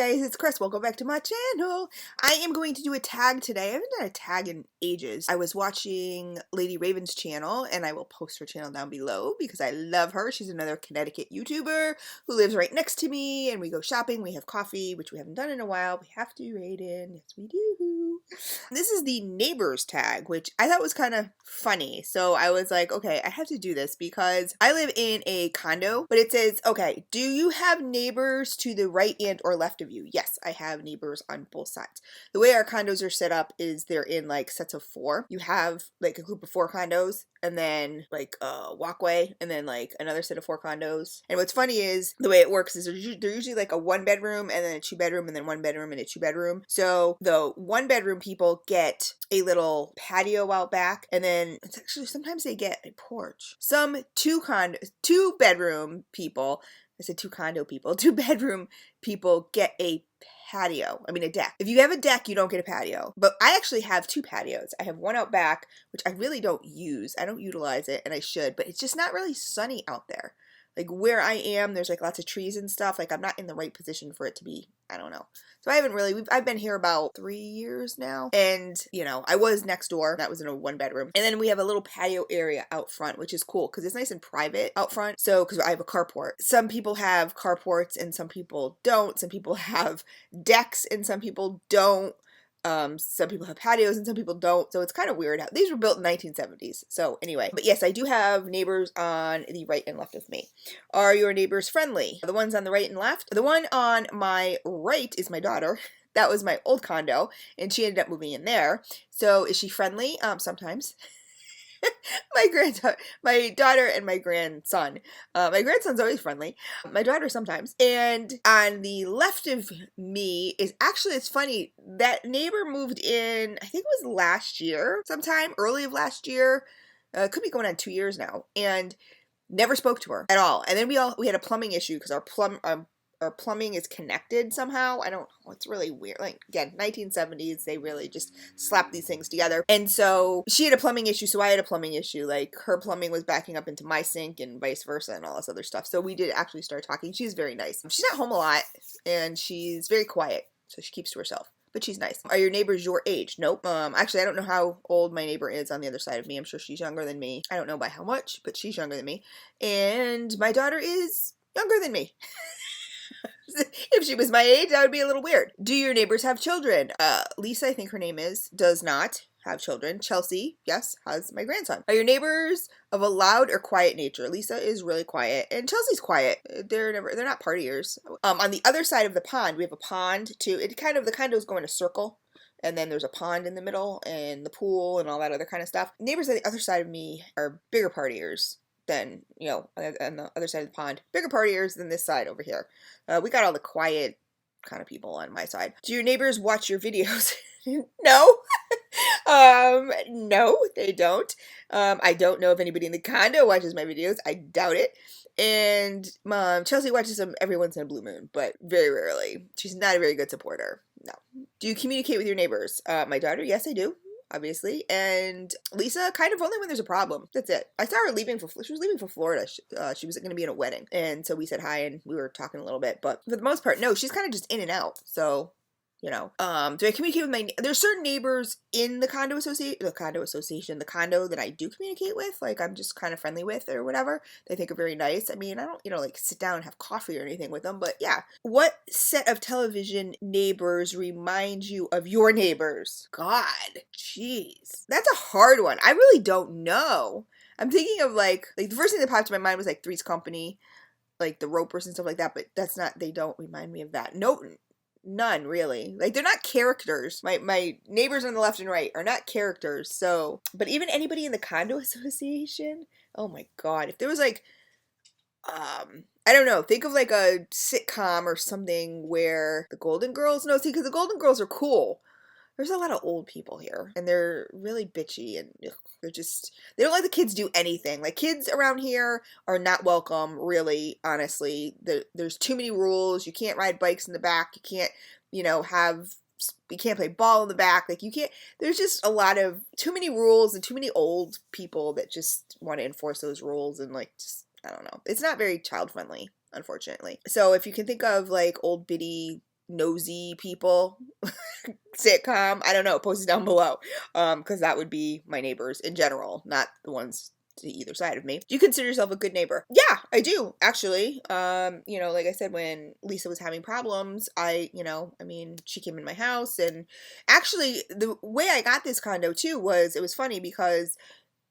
guys, it's Chris. Welcome back to my channel. I am going to do a tag today. I haven't done a tag in ages. I was watching Lady Raven's channel, and I will post her channel down below because I love her. She's another Connecticut YouTuber who lives right next to me, and we go shopping. We have coffee, which we haven't done in a while. We have to, Raiden. Yes, we do. This is the neighbors tag, which I thought was kind of funny. So I was like, okay, I have to do this because I live in a condo, but it says, okay, do you have neighbors to the right and or left of you? Yes, I have neighbors on both sides. The way our condos are set up is they're in like sets of 4. You have like a group of 4 condos, and then like a walkway, and then like another set of 4 condos. And what's funny is the way it works is they're usually like a 1 bedroom and then a 2 bedroom and then 1 bedroom and a 2 bedroom. So the 1 bedroom people get a little patio out back, and then it's actually sometimes they get a porch. Some 2 bedroom people, I said 2 condo people, 2 bedroom people get a patio. I mean, a deck. If you have a deck, you don't get a patio. But I actually have 2 patios. I have one out back, which I really don't use. I don't utilize it, and I should, but it's just not really sunny out there. Like where I am, there's like lots of trees and stuff. Like I'm not in the right position for it to be, I don't know. So I haven't really, I've been here about 3 years now. And, you know, I was next door. That was in a 1 bedroom. And then we have a little patio area out front, which is cool because it's nice and private out front. So, because I have a carport. Some people have carports and some people don't. Some people have decks and some people don't. Some people have patios and some people don't, so it's kind of weird. These were built in the 1970s. So anyway, but yes, I do have neighbors on the right and left of me. Are your neighbors friendly? The ones on the right and left? The one on my right is my daughter. That was my old condo, and she ended up moving in there. So is she friendly? Sometimes. My daughter and my grandson. My grandson's always friendly. My daughter sometimes. And on the left of me is actually, it's funny, that neighbor moved in, I think it was last year, sometime early of last year. Could be going on 2 years now, and never spoke to her at all. And then we had a plumbing issue because our plumbing is connected somehow. I don't know. It's really weird. Like, again, 1970s, they really just slapped these things together. And so she had a plumbing issue, so I had a plumbing issue. Like, her plumbing was backing up into my sink and vice versa and all this other stuff. So we did actually start talking. She's very nice. She's not home a lot, and she's very quiet, so she keeps to herself. But she's nice. Are your neighbors your age? Nope. Actually, I don't know how old my neighbor is on the other side of me. I'm sure she's younger than me. I don't know by how much, but she's younger than me. And my daughter is younger than me. If she was my age, that would be a little weird. Do your neighbors have children? Lisa, I think her name is, does not have children. Chelsea, yes, has my grandson. Are your neighbors of a loud or quiet nature? Lisa is really quiet, and Chelsea's quiet. They're not partiers. On the other side of the pond, we have a pond too. The condos go in a circle, and then there's a pond in the middle, and the pool, and all that other kind of stuff. Neighbors on the other side of me are bigger partiers than, you know, on the other side of the pond. Bigger partiers than this side over here. We got all the quiet kind of people on my side. Do your neighbors watch your videos? No. No, they don't. I don't know if anybody in the condo watches my videos. I doubt it. And Chelsea watches them every once in a blue moon, but very rarely. She's not a very good supporter. No. Do you communicate with your neighbors? My daughter, yes, I do. Obviously, and Lisa kind of only when there's a problem. That's it. I saw her leaving she was leaving for Florida. She was going to be in a wedding, and so we said hi and we were talking a little bit, but for the most part, no, she's kind of just in and out. So, you know, do I communicate with there's certain neighbors in the condo that I do communicate with, like I'm just kind of friendly with or whatever. They think are very nice. I mean, I don't, you know, like sit down and have coffee or anything with them, but yeah. What set of television neighbors remind you of your neighbors? God, jeez. That's a hard one. I really don't know. I'm thinking of like the first thing that popped to my mind was like Three's Company, like the Ropers and stuff like that, but they don't remind me of that. No, none really. Like they're not characters. My neighbors on the left and right are not characters. So, but even anybody in the condo association, oh my God, if there was like, I don't know, think of like a sitcom or something where the Golden Girls, no, see, because the Golden Girls are cool. There's a lot of old people here, and they're really bitchy, and they don't let the kids do anything. Like, kids around here are not welcome, really, honestly. There's too many rules. You can't ride bikes in the back. You can't, you know, you can't play ball in the back. Like, there's just a lot of, too many rules and too many old people that just want to enforce those rules, and, like, just, I don't know. It's not very child-friendly, unfortunately. So, if you can think of, like, old bitty nosy people sitcom. I don't know. Post it down below. Because that would be my neighbors in general, not the ones to either side of me. Do you consider yourself a good neighbor? Yeah, I do, actually. Like I said, when Lisa was having problems, I mean, she came in my house, and actually the way I got this condo too was, it was funny because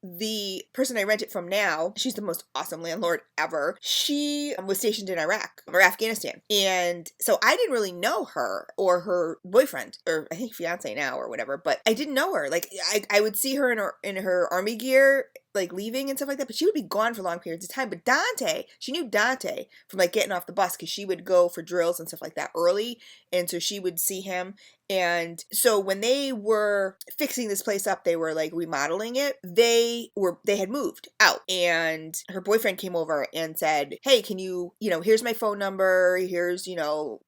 the person I rent it from now, she's the most awesome landlord ever. She was stationed in Iraq or Afghanistan. And so I didn't really know her or her boyfriend, or I think fiance now or whatever, but I didn't know her. Like I would see her in her army gear, like leaving and stuff like that, but she would be gone for long periods of time. But Dante, she knew Dante from like getting off the bus, because she would go for drills and stuff like that early, and so she would see him. And so when they were fixing this place up, they were like remodeling it. They had moved out, and her boyfriend came over and said, "Hey, can you, here's my phone number. Here's,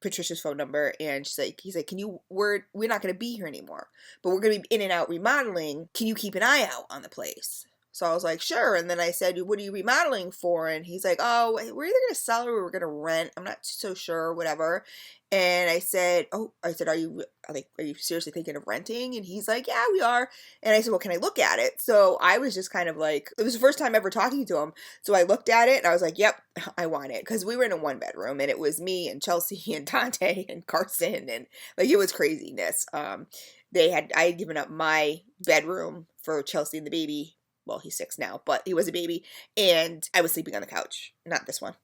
Patricia's phone number." And he's like, we're not going to be here anymore, but we're going to be in and out remodeling. Can you keep an eye out on the place? So I was like, sure. And then I said, "What are you remodeling for?" And he's like, "Oh, we're either going to sell or we're going to rent. I'm not so sure, whatever." And I said, "Are you seriously thinking of renting?" And he's like, "Yeah, we are." And I said, "Well, can I look at it?" So I was just kind of like, it was the first time ever talking to him. So I looked at it and I was like, "Yep, I want it." Because we were in a 1-bedroom, and it was me and Chelsea and Dante and Carson, and like, it was craziness. I had given up my bedroom for Chelsea and the baby. Well, he's 6 now, but he was a baby, and I was sleeping on the couch. Not this one,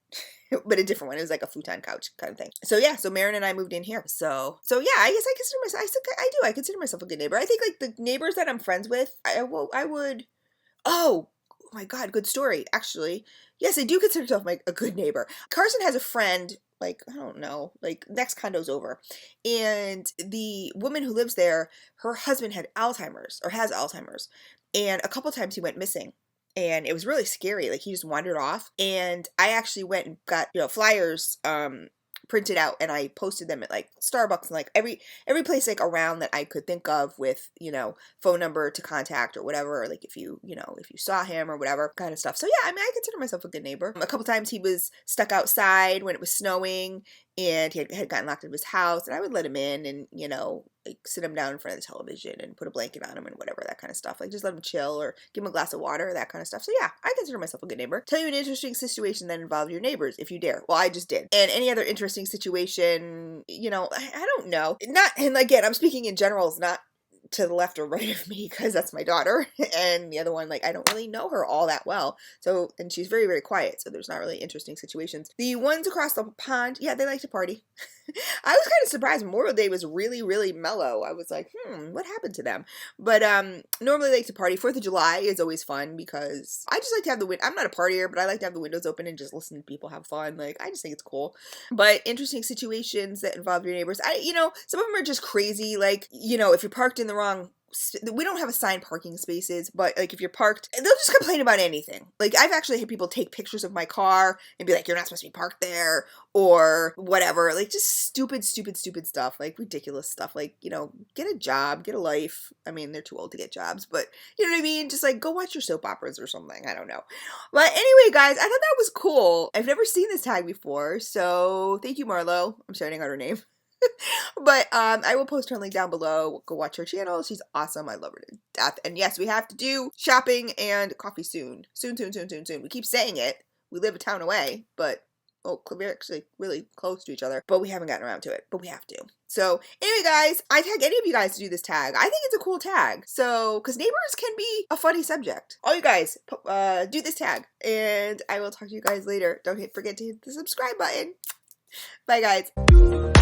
but a different one. It was like a futon couch kind of thing. So yeah, so Marin and I moved in here. So yeah, I guess I consider myself, I consider myself a good neighbor. I think like the neighbors that I'm friends with, I would, oh my God, good story, actually. Yes, I do consider myself a good neighbor. Carson has a friend, like, I don't know, like next condo's over. And the woman who lives there, her husband had Alzheimer's, or has Alzheimer's. And a couple times he went missing, and it was really scary. Like, he just wandered off, and I actually went and got, flyers, printed out, and I posted them at like Starbucks and like every place like around that I could think of with, phone number to contact or whatever, or like if you saw him or whatever kind of stuff. So yeah, I mean, I consider myself a good neighbor. A couple times he was stuck outside when it was snowing, and he had gotten locked into his house, and I would let him in and, like sit him down in front of the television and put a blanket on him and whatever, that kind of stuff. Like, just let him chill or give him a glass of water, that kind of stuff. So yeah, I consider myself a good neighbor. Tell you an interesting situation that involved your neighbors, if you dare. Well, I just did. And any other interesting situation, I don't know. And again, I'm speaking in generals, not to the left or right of me, because that's my daughter, and the other one, like, I don't really know her all that well, so, and she's very, very quiet, so there's not really interesting situations. The ones across the pond, yeah, they like to party. I was kind of surprised. Memorial Day was really, really mellow. I was like, what happened to them? But normally they like to party. 4th of July is always fun, because I just like to have I'm not a partier, but I like to have the windows open and just listen to people have fun. Like, I just think it's cool. But interesting situations that involve your neighbors. Some of them are just crazy. Like, if you're parked in the wrong, we don't have assigned parking spaces, but like if you're parked, they'll just complain about anything. Like, I've actually had people take pictures of my car and be like, "You're not supposed to be parked there," or whatever. Like, just stupid stuff, like ridiculous stuff. Like, get a job, get a life. I mean, they're too old to get jobs, but you know what I mean? Just like, go watch your soap operas or something. I don't know. But anyway, guys, I thought that was cool. I've never seen this tag before, so thank you, Marlo. I'm shouting out her name. But I will post her link down below. Go watch her channel. She's awesome. I love her to death. And yes, we have to do shopping and coffee soon. Soon. We keep saying it. We live a town away, but we're actually really close to each other. But we haven't gotten around to it. But we have to. So anyway, guys, I tag any of you guys to do this tag. I think it's a cool tag. So, because neighbors can be a funny subject. All you guys, do this tag. And I will talk to you guys later. Don't forget to hit the subscribe button. Bye, guys.